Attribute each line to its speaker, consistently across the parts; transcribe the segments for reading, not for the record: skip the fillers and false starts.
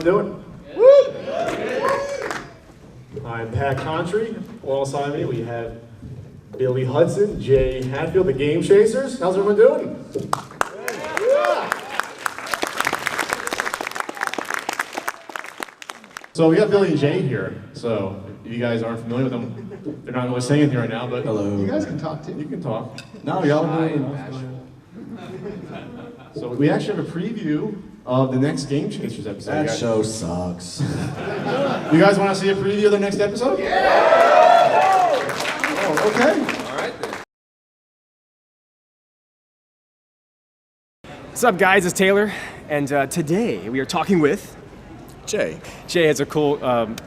Speaker 1: doing? Woo! I'm Pat Contry. Alongside me, we have Billy Hudson, Jay Hatfield, the Game Chasers. How's everyone doing? Yeah. So we got Billy and Jay here. So if you guys aren't familiar with them, they're not really saying anything right now, but
Speaker 2: hello.
Speaker 1: You guys can talk too. You can talk. No, y'all doing. So we actually have a preview of the next Game Chasers episode.
Speaker 2: That show sucks.
Speaker 1: You guys want to see a preview of the next episode? Yeah! Oh, okay.
Speaker 3: All right then.
Speaker 4: What's up, guys? It's Taylor, and today we are talking with
Speaker 2: Jay.
Speaker 4: Jay has a cool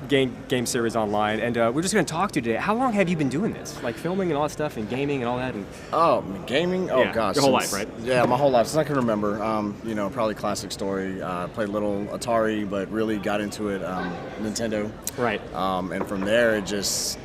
Speaker 4: game series online, and we're just going to talk to you today. How long have you been doing this? Like filming and all that stuff, and gaming and all that? And
Speaker 2: Gaming? Oh,
Speaker 4: yeah,
Speaker 2: gosh.
Speaker 4: Your whole life, right?
Speaker 2: Yeah, my whole life. Since I can remember. You know, probably classic story. Played a little Atari, but really got into it Nintendo.
Speaker 4: Right.
Speaker 2: And from there, it just...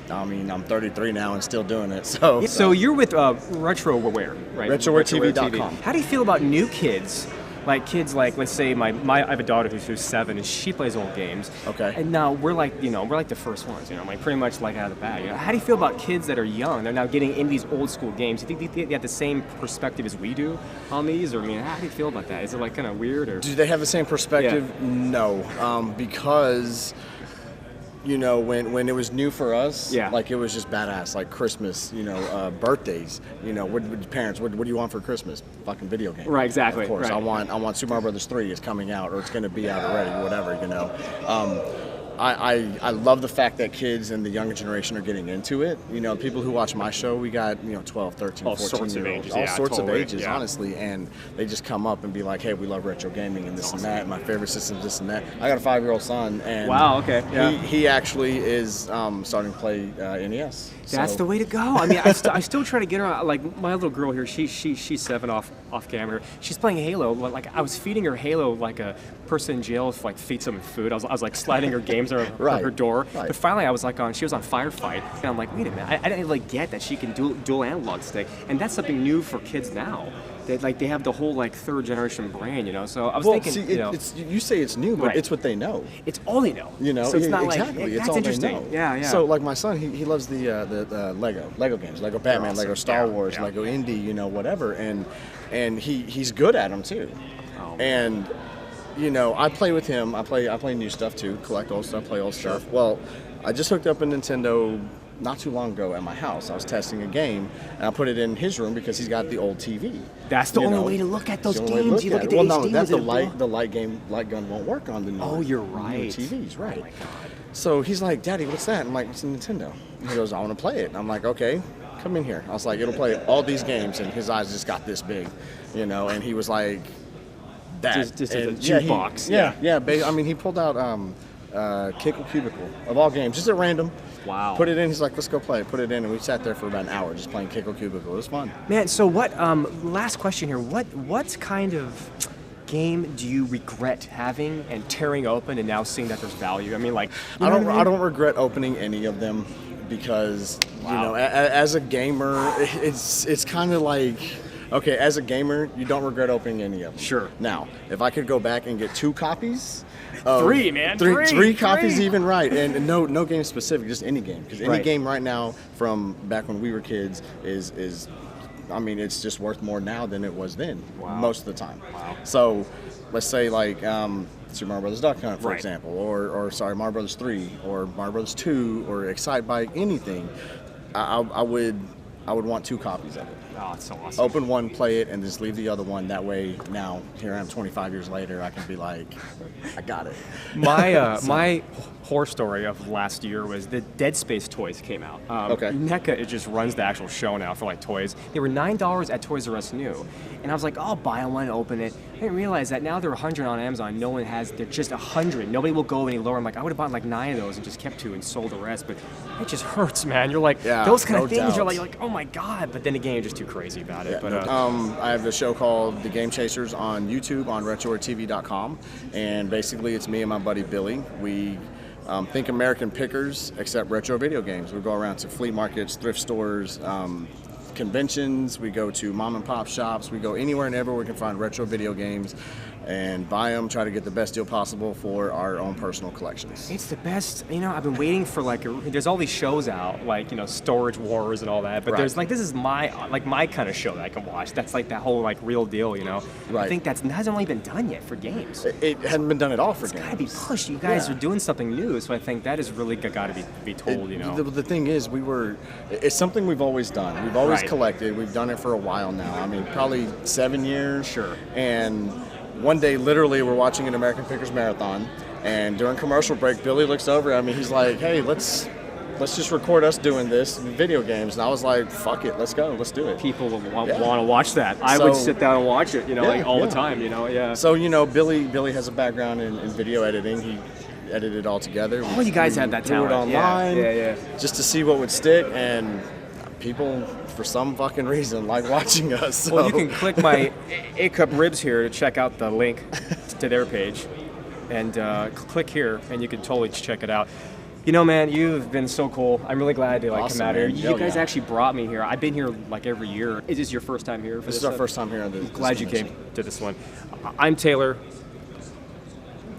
Speaker 2: I mean, I'm 33 now and still doing it, so...
Speaker 4: So you're with RetroWare, right?
Speaker 2: RetrowareTV.com.
Speaker 4: How do you feel about new kids? Like kids, like let's say I have a daughter who's 7 and she plays old games.
Speaker 2: Okay.
Speaker 4: And now we're like the first ones, like pretty much like out of the bag. How do you feel about kids that are young? They're now getting into these old school games. Do you think they have the same perspective as we do on these, or how do you feel about that? Is it like kind of weird, or? Do
Speaker 2: they have the same perspective? Yeah. No, because. You know, when it was new for us, like it was just badass, like Christmas, birthdays, what parents, what do you want for Christmas? Fucking video game.
Speaker 4: Right, exactly.
Speaker 2: Of course,
Speaker 4: right.
Speaker 2: I want Super Mario Brothers 3 is coming out, or it's going to be out already, whatever, I love the fact that kids and the younger generation are getting into it. People who watch my show, we got 12, 13,
Speaker 4: all
Speaker 2: 14
Speaker 4: sorts
Speaker 2: year
Speaker 4: of
Speaker 2: olds,
Speaker 4: ages,
Speaker 2: all sorts
Speaker 4: totally,
Speaker 2: of ages, honestly, and they just come up and be like, hey, we love retro gaming and this and that, and my favorite system, this and that. I got a 5-year-old son, and
Speaker 4: wow, okay, yeah.
Speaker 2: he actually is starting to play NES.
Speaker 4: That's the way to go. I mean, I still try to get her. Like my little girl here, she's 7 off camera. She's playing Halo. Like I was feeding her Halo like a person in jail feeds someone food. I was like sliding her games on her door. Right. But finally, she was on Firefight, and I'm like, wait a minute, I didn't really get that she can dual analog stick, and that's something new for kids now. They have the whole 3rd generation brain, So I was thinking,
Speaker 2: see, you say it's new, but it's what they know.
Speaker 4: It's all they know.
Speaker 2: So
Speaker 4: it's not
Speaker 2: exactly. It's
Speaker 4: that's
Speaker 2: all
Speaker 4: interesting.
Speaker 2: they know.
Speaker 4: Yeah.
Speaker 2: So like my son, he loves the Lego games, Lego Batman, Lego Star Wars, Lego Indy, whatever, and he's good at them too.
Speaker 4: Oh,
Speaker 2: and I play with him. I play new stuff too, collect old stuff, play old stuff. Well, I just hooked up a Nintendo not too long ago at my house. I was testing a game, and I put it in his room because he's got the old TV.
Speaker 4: That's the only way to look at those games. You look at the
Speaker 2: well,
Speaker 4: HD.
Speaker 2: no, that's the light gun won't work on the new.
Speaker 4: Oh, you're right.
Speaker 2: New TVs, right?
Speaker 4: Oh my God.
Speaker 2: So he's like, Daddy, what's that? I'm like, it's a Nintendo. He goes, I want to play it. I'm like, okay, come in here. I was like, it'll play all these games, and his eyes just got this big, and he was like, that.
Speaker 4: Just a jukebox.
Speaker 2: Yeah. I mean, he pulled out Kickle Cubicle of all games, just at random.
Speaker 4: Wow.
Speaker 2: Put it in. He's like, let's go play it. Put it in, and we sat there for about an hour just playing Kickle Cubicle. It was fun.
Speaker 4: Man, so what? Last question here. What kind of game do you regret having and tearing open and now seeing that there's value? I mean, I
Speaker 2: don't regret opening any of them because as a gamer, it's kind of like. Okay, as a gamer, you don't regret opening any of them.
Speaker 4: Sure.
Speaker 2: Now, if I could go back and get 2 copies.
Speaker 4: 3, man.
Speaker 2: Three copies even, right. And no game specific, just any game. Because any game right now from back when we were kids is I mean, it's just worth more now than it was then, most of the time.
Speaker 4: Wow.
Speaker 2: So, let's say Super Mario Brothers Duck Hunt, for example, or Mario Brothers 3, or Mario Brothers 2, or Excitebike, anything, I would want 2 copies of it.
Speaker 4: Oh, it's so awesome.
Speaker 2: Open one, play it, and just leave the other one. That way, now, here I am 25 years later, I can be like, I got it.
Speaker 4: My horror story of last year was the Dead Space toys came out. NECA, it just runs the actual show now for toys. They were $9 at Toys R Us New. And I was like, I'll buy one, open it. I didn't realize that now they're 100 on Amazon. No one has, they're just 100. Nobody will go any lower. I'm like, I would have bought 9 of those and just kept 2 and sold the rest. But it just hurts, man. You're like, those kind of things, you're like, oh my God. But then again, you're just too crazy about it. But
Speaker 2: I have a show called The Game Chasers on YouTube on RetrowareTV.com. And basically, it's me and my buddy Billy. We think American pickers, except retro video games. We go around to flea markets, thrift stores, conventions, we go to mom and pop shops, we go anywhere and everywhere we can find retro video games. and buy them, try to get the best deal possible for our own personal collections.
Speaker 4: It's the best. You know, I've been waiting for there's all these shows out, like, you know, Storage Wars and all that, but there's this is my kind of show that I can watch. That's like that whole real deal, you know.
Speaker 2: Right.
Speaker 4: I think that hasn't really been done yet for games.
Speaker 2: It hadn't been done at all for games.
Speaker 4: It's got to be pushed. You guys are doing something new, so I think that is really got to be told, you know.
Speaker 2: The thing is, it's something we've always done. We've always collected. We've done it for a while now. I mean, probably 7 years.
Speaker 4: Sure.
Speaker 2: And one day, literally, we're watching an American Pickers Marathon, and during commercial break, Billy looks over at me. He's like, "Hey, let's just record us doing this in video games." And I was like, "Fuck it, let's go, let's do it."
Speaker 4: People want to watch that. I would sit down and watch it, you know, all the time, you know. Yeah.
Speaker 2: So you know, Billy has a background in video editing. He edited it all together.
Speaker 4: Oh, you guys had that talent.
Speaker 2: It online,
Speaker 4: yeah,
Speaker 2: just to see what would stick, and people, for some fucking reason, like watching us. So.
Speaker 4: Well, you can click my 8-Cup Ribs here to check out the link to their page, and click here, and you can totally check it out. You know, man, you've been so cool. I'm really glad to come out here. You guys actually brought me here. I've been here every year. Is this your first time here?
Speaker 2: This is our first time here.
Speaker 4: Glad you came to this one. I'm Taylor.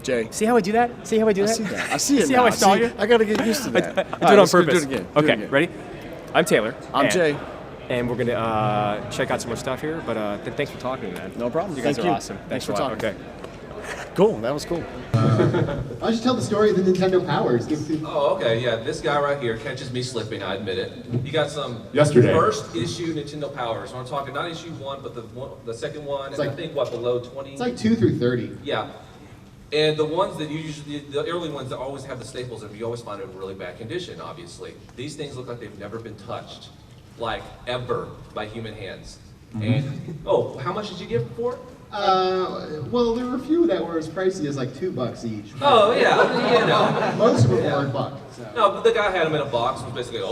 Speaker 2: Jay.
Speaker 4: See how I do that?
Speaker 2: I see that. I see it.
Speaker 4: See how I saw you?
Speaker 2: I got to get used to that.
Speaker 4: I do it on purpose.
Speaker 2: Do it again.
Speaker 4: Okay, ready? I'm Taylor.
Speaker 2: I'm Jay.
Speaker 4: And we're going to check out some more stuff here. But thanks for talking, man.
Speaker 2: No problem.
Speaker 4: You guys are awesome.
Speaker 2: Thanks for talking.
Speaker 4: Okay.
Speaker 2: Cool. That was cool.
Speaker 3: I should tell the story of the Nintendo Powers.
Speaker 5: Oh, okay, yeah. This guy right here catches me slipping, I admit it. You got some
Speaker 1: Yesterday.
Speaker 5: first issue Nintendo Powers. I'm talking not issue 1, but the second one,
Speaker 3: It's
Speaker 5: and
Speaker 3: like-
Speaker 5: I think, below 20?
Speaker 3: It's like 2 through 30.
Speaker 5: Yeah. And the ones that you usually, the early ones that always have the staples, and you always find it in really bad condition, obviously. These things look like they've never been touched, like ever, by human hands. And, how much did you give for it?
Speaker 3: Well, there were a few that were as pricey as like $2 each.
Speaker 5: Oh, yeah, you know.
Speaker 3: Most of them were $1. So.
Speaker 5: No, but the guy had them in a box, was basically, I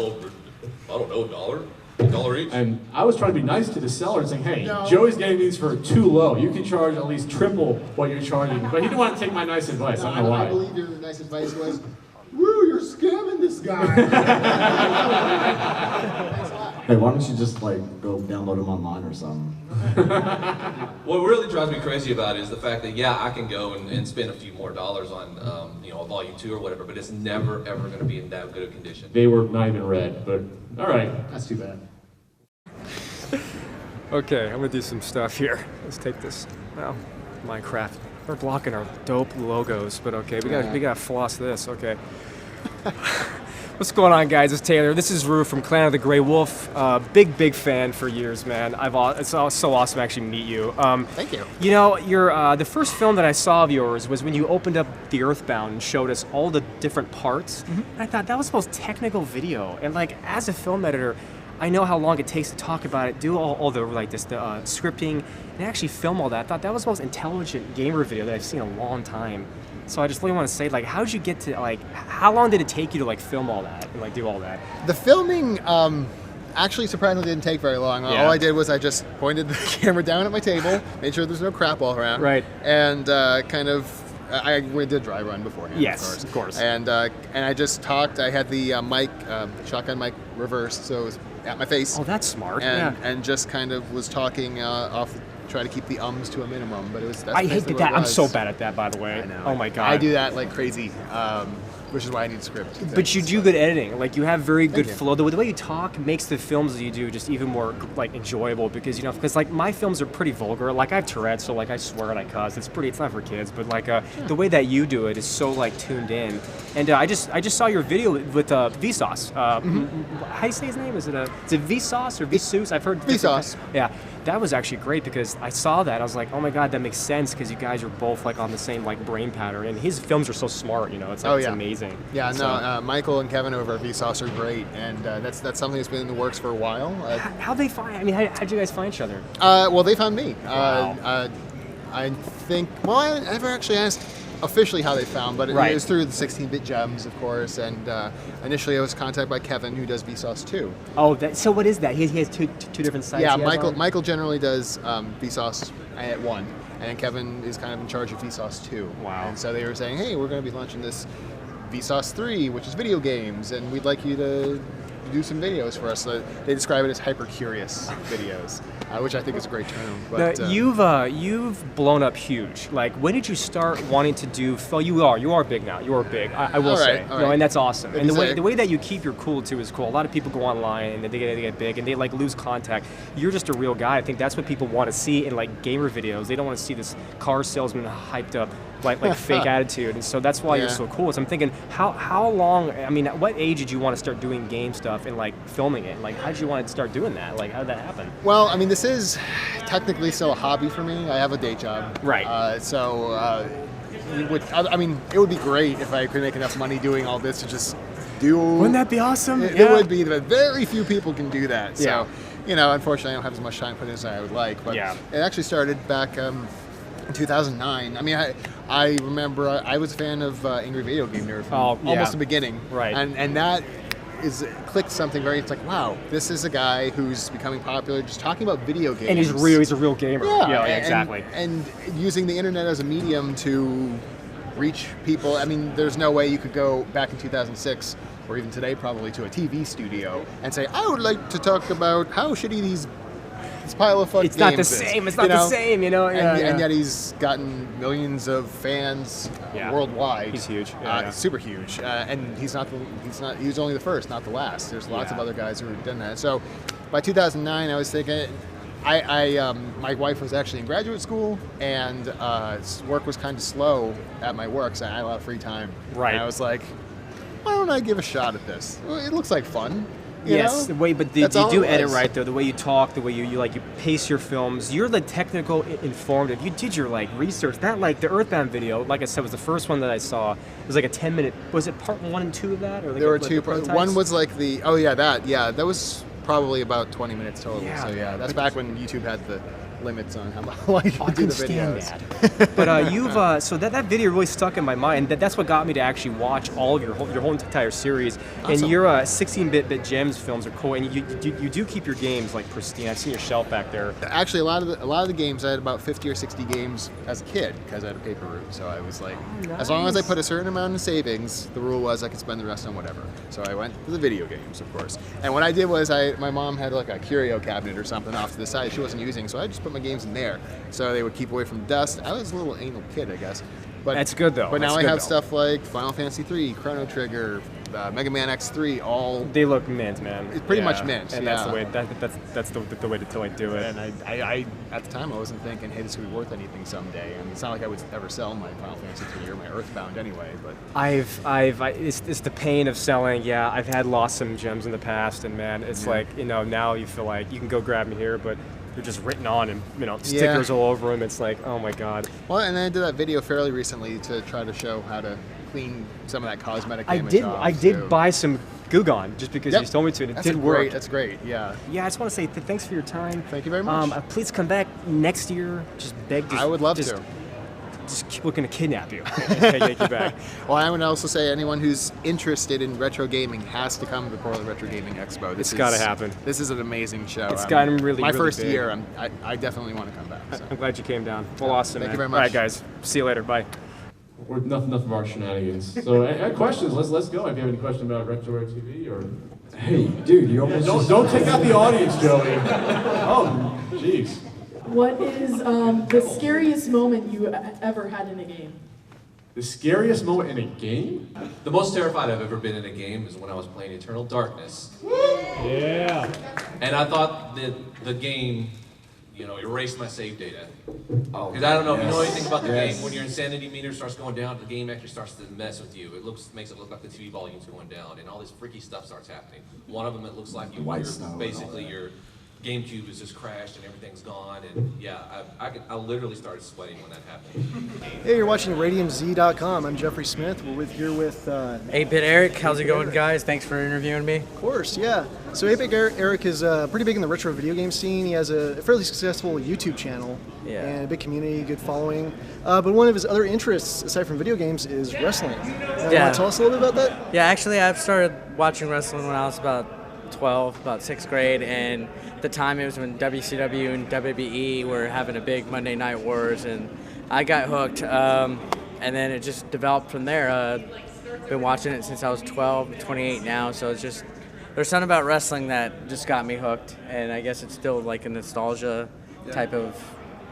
Speaker 5: don't know, $1 each?
Speaker 1: And I was trying to be nice to the seller, saying, "Hey,
Speaker 3: No.
Speaker 1: Joey's getting these for too low. You can charge at least triple what you're charging." But he didn't want to take my nice advice. I don't know
Speaker 3: I
Speaker 1: why.
Speaker 3: believe your nice advice was, "Woo, you're scamming this guy."
Speaker 6: Hey, why don't you just go download them online or something?
Speaker 5: What really drives me crazy about it is the fact that, I can go and spend a few more dollars on, a Volume 2 or whatever, but it's never, ever going to be in that good of condition.
Speaker 1: They were not even red, but all right.
Speaker 3: That's too bad.
Speaker 4: Okay, I'm gonna do some stuff here. Let's take this. Well, Minecraft. They're blocking our dope logos, but okay, we gotta floss this. Okay. What's going on, guys? It's Taylor. This is Rue from Clan of the Grey Wolf. Big fan for years, man. It's so awesome to actually meet you.
Speaker 3: Thank you.
Speaker 4: You know, the first film that I saw of yours was when you opened up the Earthbound and showed us all the different parts. And I thought that was the most technical video. And as a film editor, I know how long it takes to talk about it, do all the scripting, and actually film all that. I thought that was the most intelligent gamer video that I've seen in a long time. So I just really want to say, how did you get to, how long did it take you to do all that and do all that?
Speaker 3: The filming actually surprisingly didn't take very long.
Speaker 4: Yeah.
Speaker 3: All I did was I just pointed the camera down at my table, made sure there's no crap all around.
Speaker 4: Right.
Speaker 3: And we did dry run beforehand.
Speaker 4: Yes, of course.
Speaker 3: And I just talked. I had the mic, shotgun mic reversed, so it was at my face.
Speaker 4: Oh, that's smart.
Speaker 3: And just kind of was talking off, try to keep the ums to a minimum. But that's
Speaker 4: I hate
Speaker 3: basically
Speaker 4: that.
Speaker 3: what it
Speaker 4: I'm so
Speaker 3: was.
Speaker 4: bad at that, by the way.
Speaker 3: I know.
Speaker 4: Oh my god.
Speaker 3: I do that like crazy, which is why I need script.
Speaker 4: But you do good editing. You have very good
Speaker 3: you.
Speaker 4: flow. The way you talk makes the films that you do just even more enjoyable because my films are pretty vulgar. I have Tourette's, so I swear and I cuss. It's not for kids, but the way that you do it is so tuned in. And I just saw your video with Vsauce. How do you say his name? Is it Vsauce or Vsauce? I've heard
Speaker 3: Vsauce.
Speaker 4: Yeah, that was actually great because I saw that. I was like, oh my god, that makes sense because you guys are both on the same brain pattern. And his films are so smart. It's it's amazing.
Speaker 3: Yeah, Michael and Kevin over at Vsauce are great, and that's something that's been in the works for a while.
Speaker 4: How'd they find? How'd you guys find each other?
Speaker 3: Well, they found me.
Speaker 4: Wow.
Speaker 3: I think. Well, I never actually asked officially how they found, but it was through the 16-bit gems, of course. And initially, I was contacted by Kevin, who does Vsauce 2.
Speaker 4: Oh, so what is that? He has two different sites.
Speaker 3: Yeah, Michael generally does Vsauce at 1, and Kevin is kind of in charge of Vsauce 2.
Speaker 4: Wow.
Speaker 3: And so they were saying, hey, we're going to be launching this Vsauce 3, which is video games, and we'd like you to do some videos for us. So they describe it as hyper-curious videos, which I think is a great term. But,
Speaker 4: now, you've blown up huge. Like, when did you start wanting to do? Well, you are big now. You are big. I will say, and that's awesome. And the way that you keep your cool too is cool. A lot of people go online and they get big and they like lose contact. You're just a real guy. I think that's what people want to see in like gamer videos. They don't want to see this car salesman hyped up like fake attitude, and so that's why you're so cool. So I'm thinking, how long? I mean, at what age did you want to start doing game stuff and like filming it? Like, how did you want to start doing that? Like, how did that happen?
Speaker 3: Well, I mean, this is technically still a hobby for me. I have a day job,
Speaker 4: right?
Speaker 3: I mean, it would be great if I could make enough money doing all this to just do.
Speaker 4: Wouldn't that be awesome?
Speaker 3: It would be, but very few people can do that. So, unfortunately, I don't have as much time put in as I would like. But it actually started back. In 2009. I mean, I remember I was a fan of Angry Video Game Nerd from almost the beginning.
Speaker 4: Right.
Speaker 3: And that clicked something very, it's like, wow, this is a guy who's becoming popular just talking about video games.
Speaker 4: And he's a real gamer. Yeah, exactly.
Speaker 3: And using the internet as a medium to reach people. I mean, there's no way you could go back in 2006 or even today probably to a TV studio and say, I would like to talk about how shitty these pile of fuck
Speaker 4: it's not the
Speaker 3: games
Speaker 4: same.
Speaker 3: is,
Speaker 4: it's not the same,
Speaker 3: and yet he's gotten millions of fans worldwide.
Speaker 4: He's huge,
Speaker 3: super huge, and he was only the first, not the last. There's lots of other guys who have done that. So by 2009, I was thinking, my wife was actually in graduate school, and work was kind of slow at my work, so I had a lot of free time.
Speaker 4: Right.
Speaker 3: And I was like, why don't I give a shot at this? Well, it looks like fun.
Speaker 4: Yes, the way, but you do edit right though. The way you talk, the way you pace your films. You're the technical informative. You did your research. That the Earthbound video, like I said, was the first one that I saw. It was like a 10-minute. Was it part 1 and 2 of that, or
Speaker 3: there were two parts? One was that was probably about 20 minutes total.
Speaker 4: Yeah,
Speaker 3: so that's back when YouTube had the limits on how long you could do the videos.
Speaker 4: That. But you've so that video really stuck in my mind. That's what got me to actually watch all of your whole entire series.
Speaker 3: Awesome.
Speaker 4: And your 16-bit gems films are cool, and you do keep your games pristine. I've seen your shelf back there.
Speaker 3: Actually, a lot of the games, I had about 50 or 60 games as a kid because I had a paper route. So I was like, as long as I put a certain amount in savings, the rule was I could spend the rest on whatever. So I went to the video games, of course. And what I did was my mom had a curio cabinet or something off to the side she wasn't using, so I just put my games in there so they would keep away from dust. I was a little anal kid, I guess. But
Speaker 4: that's good though.
Speaker 3: But now I have stuff like Final Fantasy 3, Chrono Trigger, Mega Man X3, all.
Speaker 4: They look mint, man.
Speaker 3: It's pretty much mint,
Speaker 4: and that's the way. That's the way to do it.
Speaker 3: And I at the time I wasn't thinking, hey, this could be worth anything someday. I mean, it's not like I would ever sell my Final Fantasy 3 or my Earthbound anyway. But
Speaker 4: it's the pain of selling. Yeah, I've had lost some gems in the past, and man, it's now you feel like you can go grab them here, but they're just written on and stickers all over them. It's like, oh my god.
Speaker 3: Well, and then I did that video fairly recently to try to show how to clean some of that cosmetic damage off.
Speaker 4: I did buy some Goo Gone just because you told me to, and it did work.
Speaker 3: That's great. Yeah.
Speaker 4: Yeah, I just want to say thanks for your time.
Speaker 3: Thank you very much.
Speaker 4: Please come back next year. Just beg.
Speaker 3: I would love to.
Speaker 4: Just looking to kidnap you and take you back.
Speaker 3: Well, I would also say anyone who's interested in retro gaming has to come to the Portland Retro Gaming Expo.
Speaker 4: It's got to happen.
Speaker 3: This is an amazing show.
Speaker 4: It's gotten really
Speaker 3: my first
Speaker 4: big.
Speaker 3: year. I definitely want to come back. So.
Speaker 4: I'm glad you came down. Well, awesome.
Speaker 3: Thank you very much.
Speaker 4: All right, guys. See you later. Bye.
Speaker 1: We're enough of our shenanigans. So, questions? Let's go. If you have any question about RetrowareTV or.
Speaker 6: Hey, dude, you almost
Speaker 1: don't take out the audience, Joey. Oh, jeez.
Speaker 7: What is the scariest moment you ever had in a game?
Speaker 1: The scariest moment in a game?
Speaker 5: The most terrified I've ever been in a game is when I was playing Eternal Darkness.
Speaker 1: Yeah.
Speaker 5: And I thought that the game, erased my save data. Because I don't know if you know anything about the game. When your insanity meter starts going down, the game actually starts to mess with you. It makes it look like the TV volume's going down, and all this freaky stuff starts happening. One of them, it looks like your GameCube is just crashed and everything's gone, and I literally started sweating when that happened.
Speaker 8: Hey, you're watching RadiumZ.com. I'm Jeffrey Smith. We're here with
Speaker 9: 8-Bit Eric. How's it going, guys? Thanks for interviewing me.
Speaker 8: Of course, yeah. So 8-Bit Eric is pretty big in the retro video game scene. He has a fairly successful YouTube channel and a big community, good following. But one of his other interests, aside from video games, is wrestling. Want to tell us a little bit about that?
Speaker 9: Yeah, actually, I've started watching wrestling when I was about 12, about 6th grade, and at the time it was when WCW and WWE were having a big Monday Night Wars, and I got hooked, and then it just developed from there. Been watching it since I was 12, 28 now, so it there's something about wrestling that just got me hooked, and I guess it's still like a nostalgia type of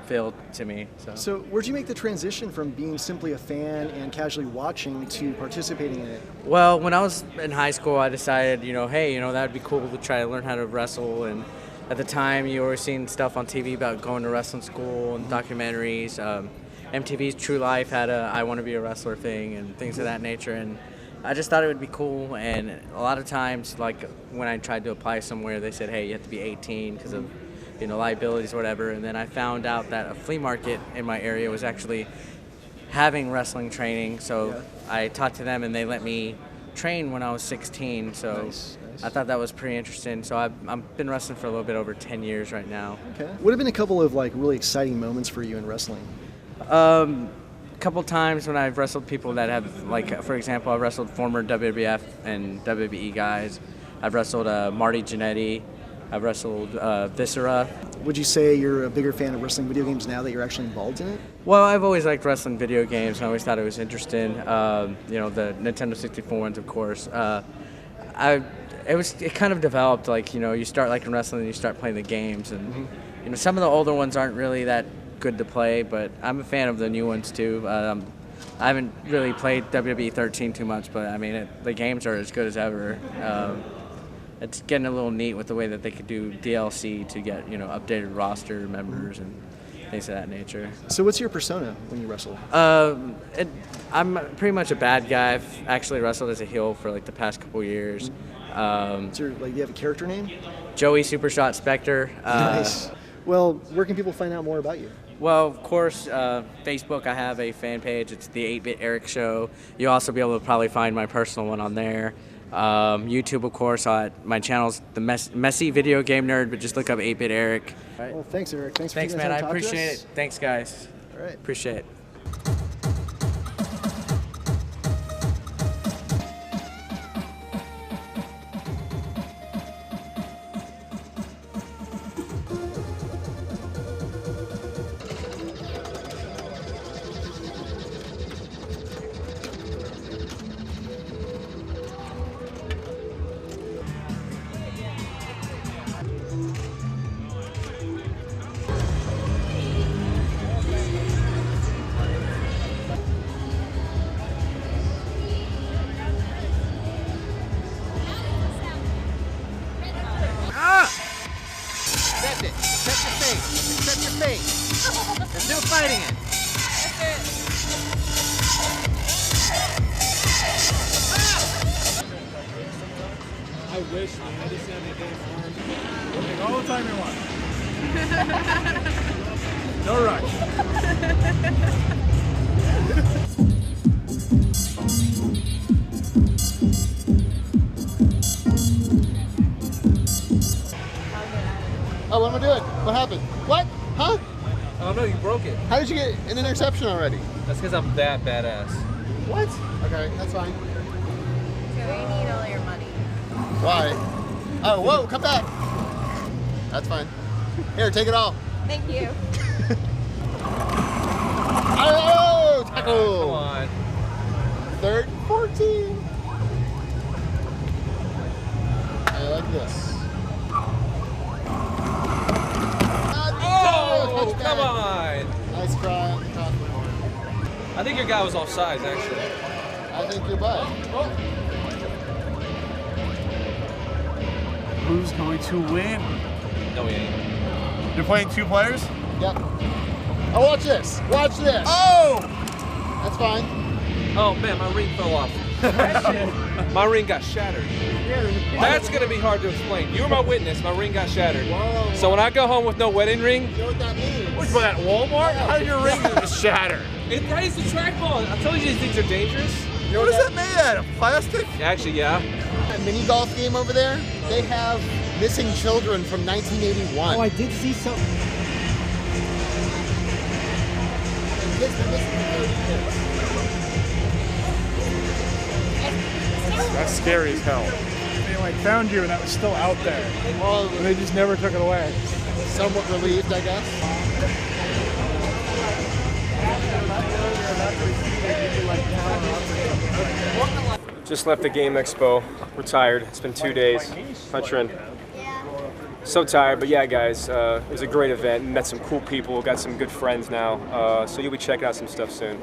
Speaker 9: feel to me.
Speaker 8: So where'd you make the transition from being simply a fan and casually watching to participating in it?
Speaker 9: Well, when I was in high school, I decided, hey, that would be cool to try to learn how to wrestle. And at the time, you were seeing stuff on TV about going to wrestling school and documentaries. MTV's True Life had a I Want to Be a Wrestler thing and things of that nature. And I just thought it would be cool. And a lot of times, like when I tried to apply somewhere, they said, hey, you have to be 18 because of liabilities or whatever. And then I found out that a flea market in my area was actually having wrestling training. So I talked to them and they let me train when I was 16. So nice. I thought that was pretty interesting. So I've been wrestling for a little bit over 10 years right now.
Speaker 8: Okay. What have been a couple of like really exciting moments for you in wrestling?
Speaker 9: A couple times when I've wrestled people that have, like, for example, I've wrestled former WWF and WWE guys. I've wrestled Marty Jannetty. I've wrestled Viscera.
Speaker 8: Would you say you're a bigger fan of wrestling video games now that you're actually involved in it?
Speaker 9: Well, I've always liked wrestling video games. I always thought it was interesting. The Nintendo 64 ones, of course. It kind of developed, like, you start liking wrestling and you start playing the games. And, some of the older ones aren't really that good to play, but I'm a fan of the new ones, too. I haven't really played WWE 13 too much, but, I mean, the games are as good as ever. It's getting a little neat with the way that they could do DLC to get, updated roster members and things of that nature.
Speaker 8: So what's your persona when you wrestle?
Speaker 9: I'm pretty much a bad guy. I've actually wrestled as a heel for like the past couple years.
Speaker 8: Do you have a character name?
Speaker 9: Joey Supershot Spectre.
Speaker 8: Nice. Well, where can people find out more about you?
Speaker 9: Well, of course, Facebook, I have a fan page. It's the 8-Bit Eric Show. You'll also be able to probably find my personal one on there. YouTube, of course, my channel's the Messy Video Game Nerd, but just look up 8-Bit Eric.
Speaker 8: Right. Well, thanks, Eric. Thanks,
Speaker 9: man. I appreciate it. Thanks, guys.
Speaker 8: All right.
Speaker 9: Appreciate it.
Speaker 10: Accept your fate. There's no fighting it.
Speaker 11: I wish I had this every day for take all the time you want. No rush.
Speaker 3: Oh, what am I doing? What happened? What? Huh?
Speaker 11: Oh no, you broke it.
Speaker 3: How did you get an interception already?
Speaker 11: That's because I'm that badass.
Speaker 3: What? Okay, that's fine.
Speaker 12: So we need all your money.
Speaker 3: Why? Oh, whoa, come back. That's fine. Here, take it all.
Speaker 12: Thank you.
Speaker 3: Oh, tackle.
Speaker 11: Oh, come on.
Speaker 3: 3rd and 14. I like this.
Speaker 11: Oh, come on.
Speaker 3: Nice try on the top.
Speaker 11: I think your guy was offsides, actually.
Speaker 3: I think you're butt.
Speaker 13: Who's going to win?
Speaker 11: No, he ain't.
Speaker 13: You're playing 2 players?
Speaker 3: Yep. Oh, watch this. Watch this.
Speaker 13: Oh!
Speaker 3: That's fine.
Speaker 11: Oh, man, my ring fell off. My ring got shattered. That's going to be hard to explain. You were my witness. My ring got shattered.
Speaker 3: Whoa.
Speaker 11: So when I go home with no wedding ring...
Speaker 3: You know what that means?
Speaker 13: What, you put that at Walmart? How did your ring just shatter?
Speaker 11: That is the trackball. I told you these things are dangerous.
Speaker 3: You know
Speaker 13: what is that made out of? Plastic?
Speaker 11: Actually, yeah.
Speaker 3: That mini golf game over there, they have missing children from 1981.
Speaker 10: Oh, I did see something.
Speaker 3: Kids been missing for 30 years.
Speaker 13: That's scary as hell. They like found you and that was still out there.
Speaker 3: Well,
Speaker 13: and they just never took it away.
Speaker 3: Somewhat relieved, I guess.
Speaker 4: Just left the Game Expo. We're tired. It's been 2 days. Hunchrin. So tired, but yeah, guys, it was a great event. Met some cool people. Got some good friends now. So you'll be checking out some stuff soon.